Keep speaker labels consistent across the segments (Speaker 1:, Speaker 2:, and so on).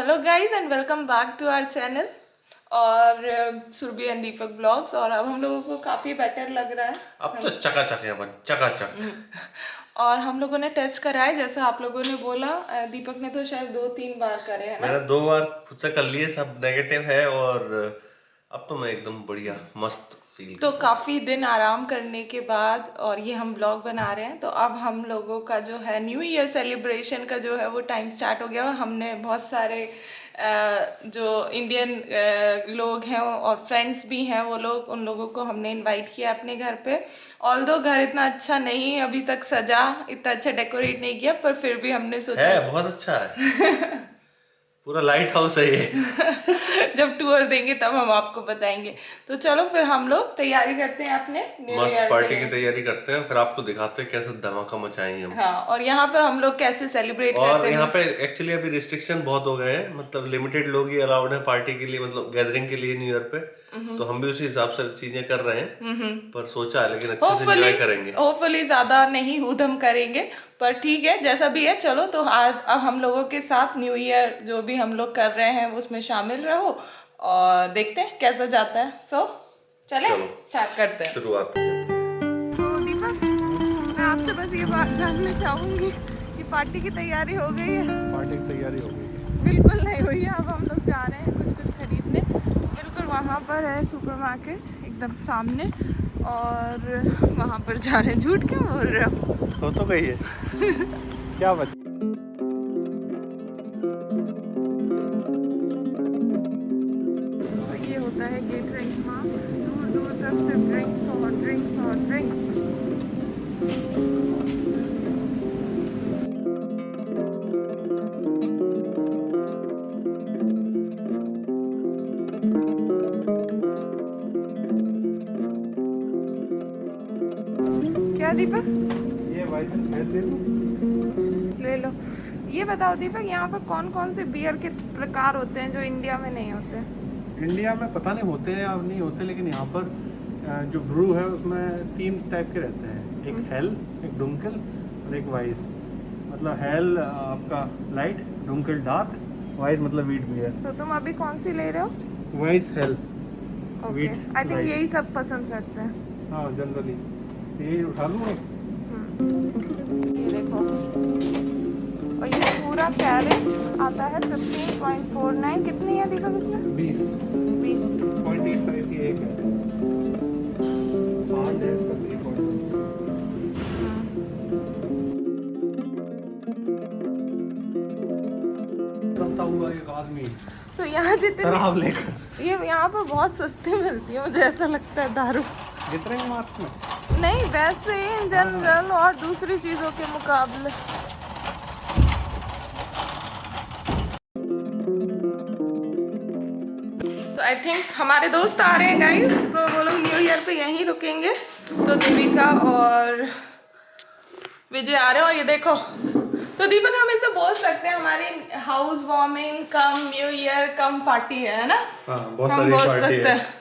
Speaker 1: Hello guys and welcome back to our channel और Surabhi and Deepak blogs. और अब हम लोगों को काफ़ी बेटर लग रहा है।
Speaker 2: अब तो चकाचक है अपन, चकाचक।
Speaker 1: और हम लोगों ने टेस्ट करा है जैसा आप लोगों ने बोला। दीपक ने तो शायद 2-3 बार करे हैं ना।
Speaker 2: मैंने 2 बार खुद से कर लिए, सब नेगेटिव है और अब तो मैं एकदम बढ़िया मस्त फील कर
Speaker 1: तो
Speaker 2: रहा हूँ।
Speaker 1: काफ़ी दिन आराम करने के बाद और ये हम ब्लॉग बना रहे हैं, तो अब हम लोगों का जो है न्यू ईयर सेलिब्रेशन का जो है वो टाइम स्टार्ट हो गया। और हमने बहुत सारे जो इंडियन लोग हैं और फ्रेंड्स भी हैं, वो लोग, उन लोगों को हमने इनवाइट किया अपने घर पे। ऑल्दो घर इतना अच्छा नहीं अभी तक सजा, इतना अच्छा डेकोरेट नहीं किया, पर फिर भी हमने सोचा
Speaker 2: है बहुत अच्छा है। पूरा लाइट हाउस है ये।
Speaker 1: जब टूर देंगे तब हम आपको बताएंगे। तो चलो फिर हम लोग तैयारी करते हैं अपने न्यू
Speaker 2: मस्त
Speaker 1: ईयर
Speaker 2: पार्टी
Speaker 1: के
Speaker 2: की
Speaker 1: लिए।
Speaker 2: तैयारी करते हैं, फिर आपको दिखाते हैं कैसे धमाका मचाएंगे हम।
Speaker 1: हाँ, और यहाँ पर हम लोग कैसे सेलिब्रेट
Speaker 2: और
Speaker 1: करते
Speaker 2: यहाँ
Speaker 1: हैं।
Speaker 2: पे एक्चुअली अभी रिस्ट्रिक्शन बहुत हो गए हैं, मतलब लिमिटेड लोग ही अलाउड है पार्टी के लिए, मतलब गैदरिंग के लिए न्यू ईयर पे। तो हम भी उसी हिसाब से चीजें कर रहे हैं, पर सोचा है लेकिन अच्छे से एंजॉय करेंगे।
Speaker 1: होपफुली ज्यादा नहीं ऊधम करेंगे, पर ठीक है जैसा भी है। चलो तो आज अब हम लोगों के साथ न्यू ईयर जो भी हम लोग कर रहे हैं उसमें शामिल रहो और देखते हैं कैसा जाता है। चले
Speaker 2: चलो
Speaker 1: स्टार्ट करते हैं।
Speaker 2: शुरुआत करते हैं।
Speaker 1: तो दीपक, मैं आपसे बस ये बात जानना चाहूंगी कि पार्टी की तैयारी हो गई है?
Speaker 3: पार्टी की तैयारी हो गई है।
Speaker 1: बिल्कुल नहीं हुई है। अब हम लोग जा रहे हैं कुछ खरीदने। बिल्कुल वहाँ पर है सुपरमार्केट एकदम सामने, और वहाँ पर जा रहे हैं। झूठ क्यों बोल रहे हो?
Speaker 3: हो तो गई है। क्या बचा?
Speaker 1: तो ये होता है ये ड्रिंक्स वहाँ, दूर दूर तक सिर्फ ड्रिंक्स और ड्रिंक्स और ड्रिंक्स। क्या दीपक?
Speaker 3: ये वाइसन फेल ले लो।
Speaker 1: ले लो। ये बताओ दीपक, यहाँ पर कौन कौन से बियर के प्रकार होते हैं जो इंडिया में नहीं होते?
Speaker 3: इंडिया में पता नहीं होते हैं या नहीं होते, लेकिन यहाँ पर जो ब्रू है उसमें 3 टाइप के रहते हैं। एक हेल, एक डुंकल और एक वाइस। मतलब हेल आपका लाइट, डुंकल डार्क, वाइस मतलब वीट बियर।
Speaker 1: तो तुम अभी कौन सी ले रहे हो?
Speaker 3: Vice hell
Speaker 1: okay,
Speaker 3: wheat
Speaker 1: I think यही सब पसंद करते हैं।
Speaker 3: हाँ जनरली। तो यही उठा लूँ एक।
Speaker 1: ये देखो, और ये पूरा कैरेट आता है 15.49। कितनी है दीपक इसमें?
Speaker 3: 20
Speaker 1: 20।
Speaker 3: 0.85 की एक है। फांड है इसका 3.1। चलता हुआ एक आदमी
Speaker 1: तो यहाँ जितने
Speaker 3: शराब लेकर
Speaker 1: ये यहाँ पर बहुत सस्ती मिलती है, मुझे ऐसा लगता है दारू।
Speaker 3: जितने मार्क में
Speaker 1: नहीं, वैसे इन जनरल और दूसरी चीज़ों के मुकाबले। तो आई थिंक हमारे दोस्त आ रहे हैं गाइस, तो वो लोग न्यू ईयर पे यहीं रुकेंगे। तो देविका और विजय आ रहे हो। और ये देखो, तो दीपक हम इसे बोल सकते हैं हमारी house warming cum new year cum party है ना?
Speaker 3: हाँ, बहुत
Speaker 1: हम
Speaker 3: सारी
Speaker 1: बोल
Speaker 3: पार्टी
Speaker 1: सकते
Speaker 3: है।
Speaker 1: हैं।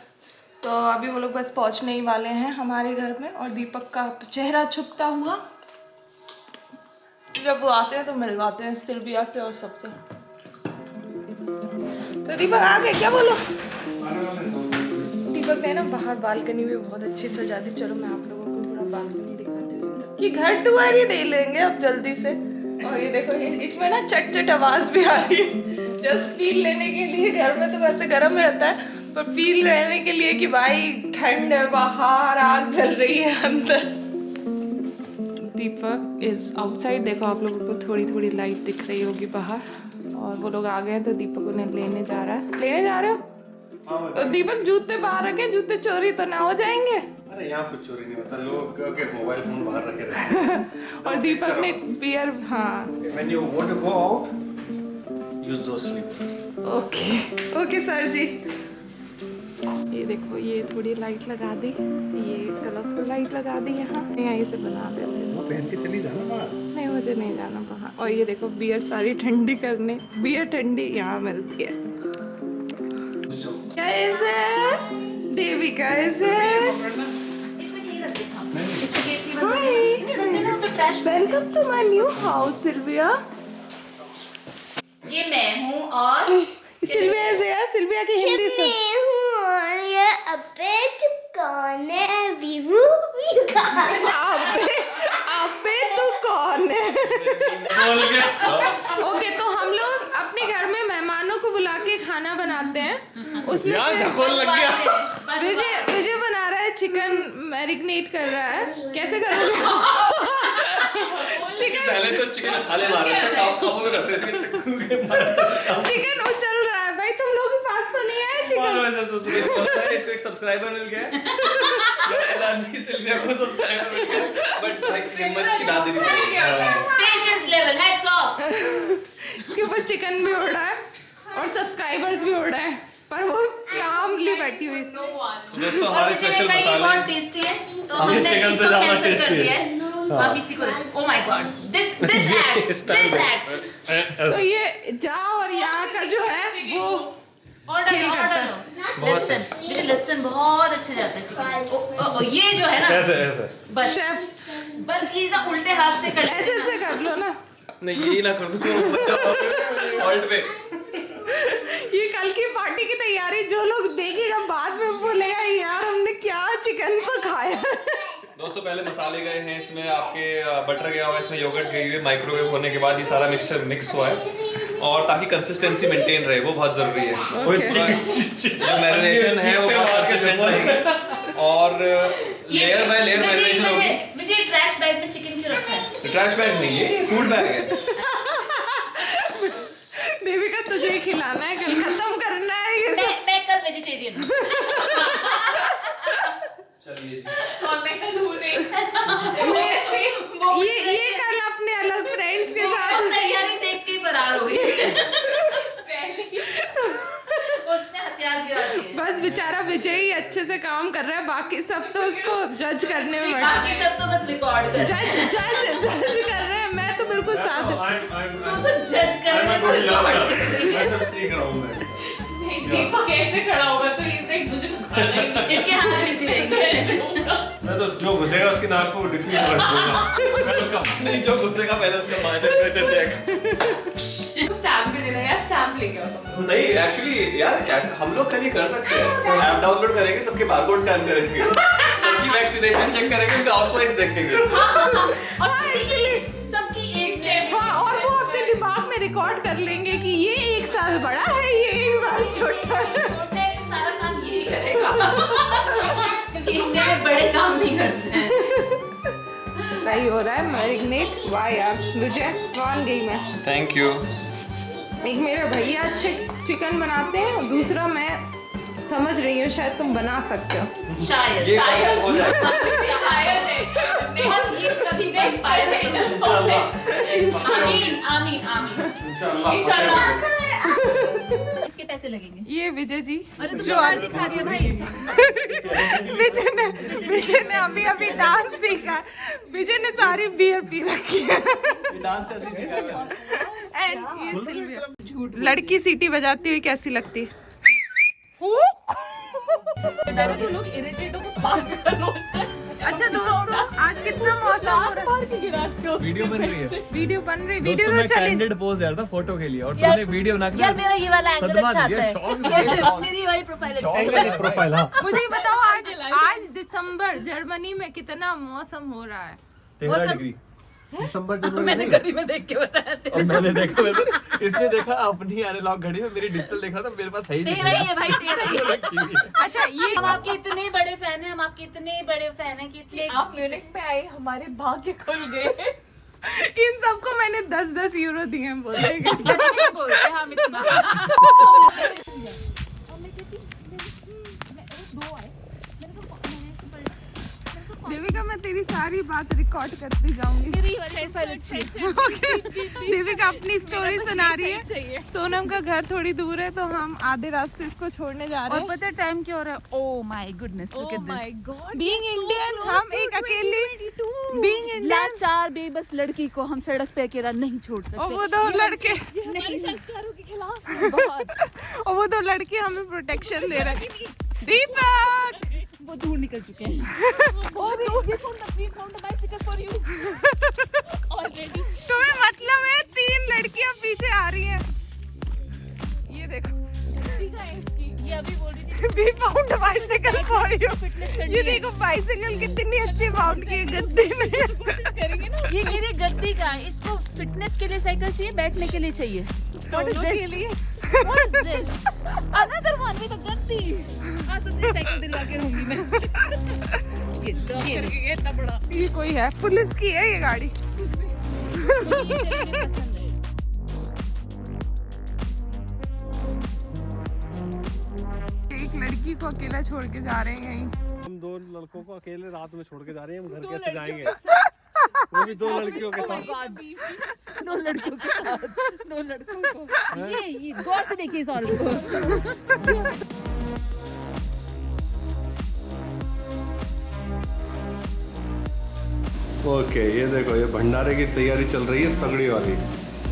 Speaker 1: तो अभी वो लोग बस पहुंचने ही वाले हैं हमारे घर में, और दीपक का चेहरा छुपता हुआ जब वो आते हैं तो मिलवाते हैं सिल्विया से और सबसे। तो दीपक आ गए, क्या बोलो? दीपक ने ना बाहर बालकनी भी बहुत अच्छी सजा दी। चलो मैं आप लोगों को पूरा बालकनी दिखाती हूँ कि घर टूर ही दे लेंगे अब जल्दी से। और ये देखो, ये इसमें ना चट चट आवाज भी आ रही है, जस्ट फील लेने के लिए। घर में तो वैसे गर्म रहता है, पर फील रहने के लिए कि भाई ठंड है बाहर, आग जल रही है अंदर। दीपक इज आउटसाइड। देखो आप लोगों को थोड़ी थोड़ी लाइट दिख रही होगी बाहर, और वो लोग आ गए हैं। तो दीपक उन्हें लेने जा रहा है। लेने जा रहे हो? तो दीपक जूते बाहर रखे, जूते चोरी तो ना हो जाएंगे?
Speaker 2: अरे यहाँ कुछ चोरी नहीं होता, लोग के मोबाइल फोन बाहर रखे रहते हैं।
Speaker 1: और दीपक ने बियर, हाँ।
Speaker 2: When you want to go out, use those slippers.
Speaker 1: Okay okay sir जी। ये देखो, ये थोड़ी लाइट लगा दी, ये कलरफुल लाइट लगा दी यहाँ। यहीं से बना देते हैं।
Speaker 3: पहन के चली जाना बाहर।
Speaker 1: नहीं, मुझे नहीं जाना बाहर। और ये देखो बियर सारी ठंडी करने, बियर ठंडी यहाँ मिलती है। कैसे देवी, कैसे? Welcome to my new house Sylvia.
Speaker 4: ये मैं हूँ और
Speaker 1: सिल्विया से यार, सिल्विया की हिंदी से।
Speaker 5: ये अबे तू कौन है? विवू
Speaker 1: अबे तू कौन है? ओके, तो हम लोग अपने घर में मेहमानों को बुला के खाना बनाते हैं। उसमें से विजय बना रहा है चिकन, मैरिनेट कर रहा है। कैसे करोगे? चिकन
Speaker 6: पहले तो चिकन छाले मार रहे थे, काबू में करते थे
Speaker 1: चिकन उछल रहा है भाई, तुम लोग के पास तो नहीं है चिकन।
Speaker 6: इसको एक सब्सक्राइबर मिल गया, सिल्विया को सब्सक्राइबर मिल गया, बट भाई हिम्मत की दादी नहीं पड़ी।
Speaker 4: Patience level, heads of.
Speaker 1: इसके ऊपर चिकन भी उड़ रहा है और सब्सक्राइबर्स भी उड़ रहे हैं, पर वो कामली बैठी हुई।
Speaker 6: दोस्तों हमारे स्पेशल मसाले
Speaker 4: बहुत टेस्टी है, तो हमने इसको कैंसिल कर दिया है। अब इसी को, oh my God, this act.
Speaker 1: तो ये जा और यहाँ का जो है वो
Speaker 4: ऑर्डर लहसुन, मुझे लहसुन बहुत अच्छा जाता है चिकन। ये जो है ना, बस ये ना उल्टे हाथ से कर,
Speaker 1: ऐसे कर लो ना।
Speaker 6: नहीं यही ना कर दूं सॉल्ट पे।
Speaker 1: ये कल की पार्टी की तैयारी, जो लोग देखेगा बाद में बोलेगा यार हमने क्या चिकन तो खाया।
Speaker 6: दोस्तों पहले मसाले गए हैं, इसमें आपके बटर गया हुआ है, इसमें योगर्ट गई हुई है, माइक्रोवेव होने के बाद ये सारा मिक्स हुआ है, और ताकि कंसिस्टेंसी मेंटेन रहे वो बहुत जरूरी है। जो मैरिनेशन है वो बहुत कंसिस्टेंट रहेगी, और लेयर बाय लेयर मैरिनेशन होगी।
Speaker 4: मुझे ट्रैश बैग में चिकन क्यों रखा है?
Speaker 6: ट्रैश बैग नहीं, ये फूड बैग है।
Speaker 1: देविका तुझे ही खिलाना है, कल खत्म करना है ये सब।
Speaker 4: मैं कल वेजिटेरियन हूँ।
Speaker 6: चलिए जी,
Speaker 4: और मैं कल हूँ नहीं।
Speaker 1: ये कल अपने अलग फ्रेंड्स के साथ
Speaker 4: तैयारी देख के ही फरार हो गई। उसने हथियार गिरा दिए।
Speaker 1: बस बेचारा विजय ही अच्छे से काम कर रहा है, बाकी सब तो उसको जज करने में
Speaker 4: बाकी सब तो बस रिकॉर्ड कर
Speaker 1: जज कर रहे हैं। मैं तो बिल्कुल साथ
Speaker 4: तो जज कर रहे हैं, रिकॉर्ड कर रही है।
Speaker 3: सीख रहा हूँ मैं।
Speaker 7: दीपक ऐसे खड़ा होगा तो इस लाइक मुझे तो खाना ही नहीं।
Speaker 4: इसके हाथ बिजी रहेंगे।
Speaker 7: ऐसे होगा।
Speaker 3: मैं तो जो घुसेगा उसकी नाक को डिफीट कर दूंगा।
Speaker 6: नहीं जो घुसेगा पहले उसका माइंड टेम्परेचर चेक।
Speaker 7: स्टैम्प भी देना यार, स्टैम्प लेके आओ तुम लोग।
Speaker 6: नहीं एक्चुअली यार हम लोग कल ये कर सकते हैं, ऐप डाउनलोड करेंगे, सबके बारकोड स्कैन करेंगे, सबकी वैक्सीनेशन चेक करेंगे, उनका हाउस वाइज देखेंगे।
Speaker 4: और एक्चुअली सबकी एज में
Speaker 1: हाँ, और वो अपने दिमाग में रिकॉर्ड कर लेंगे कि ये 1 साल बड़ा है, ये 1 साल छोटा है।
Speaker 4: छोटे सारा काम यही करेगा। क्योंकि इंडिया में बड़े काम नहीं करते हैं।
Speaker 1: सही हो रहा है मैरिनेट। वाह यार विजय, मान गई मैं।
Speaker 6: Thank you.
Speaker 1: एक मेरे भैया अच्छे चिकन बनाते हैं, दूसरा मैं समझ रही हूँ शायद तुम बना सकते हो।
Speaker 4: शायद
Speaker 6: ये काम हो जाएगा।
Speaker 7: शायद है।
Speaker 4: बस ये कभी नेक्स्ट शायद है। आमीन।
Speaker 7: इंशाल्लाह।
Speaker 4: इसके पैसे लगेंगे।
Speaker 1: ये विजय जी
Speaker 4: अरे तुम बाहर दिखा दिया भाई।
Speaker 1: विजय ने अभी डांस सीखा। विजय ने सारी बियर पी रखी है।
Speaker 6: डांस ऐसे सीखा है।
Speaker 1: एंड ये सिल्विया लड़की सीटी बजाती हुई कैसी लगती?
Speaker 7: तुम लोग इरिटेट हो तो बात करो।
Speaker 1: अच्छा दोस्तों, आज कितना मौसम हो रहा है।
Speaker 8: वीडियो बन रही है,
Speaker 1: वीडियो बन रही,
Speaker 8: दोस्तों
Speaker 1: वीडियो
Speaker 8: मैं
Speaker 1: तो चली।
Speaker 8: कैंडिड पोज यार था फोटो के लिए, और तुमने वीडियो बना के
Speaker 4: यार मेरा ये वाला एंगल
Speaker 8: सदमा
Speaker 4: अच्छा आता
Speaker 8: दिया,
Speaker 4: है।
Speaker 8: शौक
Speaker 4: यार,
Speaker 8: दिया।
Speaker 4: मेरी वाली प्रोफाइल अच्छी है।
Speaker 8: प्रोफाइल। हाँ
Speaker 1: मुझे ही बताओ आज दिसंबर जर्मनी में कितना मौसम हो रहा है?
Speaker 8: 13 डिग्री दिसंबर जनवरी
Speaker 4: मैंने
Speaker 8: नहीं।
Speaker 4: घड़ी में देख के बताया थे।
Speaker 8: और मैंने देखा, इसने देखा अपनी एनालॉग घड़ी में, मेरी डिजिटल देख रहा था, मेरे पास है ही नहीं।
Speaker 4: तेरा ही है भाई, तेरा ही है।
Speaker 8: रखी हुई है।
Speaker 1: अच्छा ये
Speaker 4: हम आपके इतने बड़े फैन हैं, हम आपके इतने बड़े फैन हैं कि इसलिए
Speaker 7: आप म्यूनिख में आए, हमारे भाग्य खुल गए।
Speaker 1: इन सबको मैंने 10-10 यूरो दिए हैं बोलेंगे।
Speaker 4: ऐसे नहीं बोलते हम इतना।
Speaker 1: देविका मैं तेरी सारी बात रिकॉर्ड करती जाऊंगी।
Speaker 4: मेरी वाली प्रोफाइल अच्छी है।
Speaker 1: देविका अपनी स्टोरी सुना रही है। सोनम का घर थोड़ी दूर है, तो हम आधे रास्ते इसको छोड़ने जा रहे
Speaker 4: और
Speaker 1: हैं।
Speaker 4: पता है टाइम क्या हो रहा है? Oh my goodness, look at this.
Speaker 1: Being Indian हम एक अकेली बीइंग इंडियन
Speaker 4: लाचार बेबस लड़की को हम सड़क पे अकेला नहीं छोड़ सकते।
Speaker 1: और वो दो लड़के
Speaker 4: नहीं, संस्कारों के खिलाफ बहुत।
Speaker 1: और वो दो लड़के हमें प्रोटेक्शन दे रहे हैं। दीपक
Speaker 4: वो दूर निकल चुके हैं।
Speaker 1: तुम्हें मतलब है 3 लड़कियां पीछे आ रही हैं। for you. ये देखो बाइसिकल कितनी अच्छी माउंट की है गद्दी ने।
Speaker 4: ये मेरी गद्दी का है, इसको फिटनेस के लिए साइकिल चाहिए, बैठने के लिए चाहिए। What is this? What is this? Another one with a गद्दी। हाँ तो तेरी साइकिल दिलवा के रहूंगी मैं। ये करके गया इतना बड़ा।
Speaker 1: ये कोई है, पुलिस की है ये गाड़ी। एक लड़की को अकेला छोड़ के जा रहे हैं यहीं।
Speaker 3: हम 2 लड़कों को अकेले रात में छोड़ के जा रहे हैं, हम घर कैसे जाएंगे? वो भी 2 लड़कियों के साथ।
Speaker 4: 2 लड़कियों के साथ, 2 लड़कों को। ये गौर से देखिए इस औरत को।
Speaker 2: ओके, ये देखो ये भंडारे की तैयारी चल रही है तगड़ी वाली।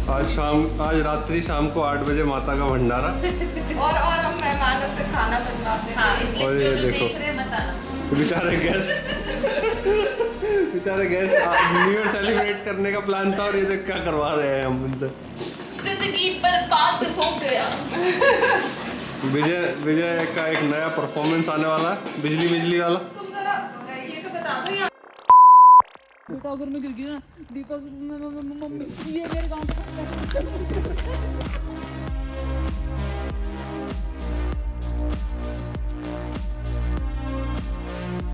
Speaker 2: आज रात्रि शाम को 8 बजे माता का भंडारा।
Speaker 1: और हम मेहमानों से खाना बनवाते हैं।
Speaker 4: हाँ, इसलिए
Speaker 2: और ये
Speaker 4: जो
Speaker 2: देखो।
Speaker 4: देख रहे हैं बताना।
Speaker 2: बेचारे गेस्ट न्यू ईयर सेलिब्रेट करने का प्लान था और ये देख क्या करवा रहे हैं हम उनसे।
Speaker 4: जिंदगी बर्बाद हो गया।
Speaker 2: विजय का एक नया परफॉर्मेंस आने वाला है, बिजली वाला।
Speaker 1: तुम जरा ये तो बता दो यहाँ।
Speaker 4: बेटा अगर मैं गिर गई ना, दीपक मम्मी ये मेरे गांव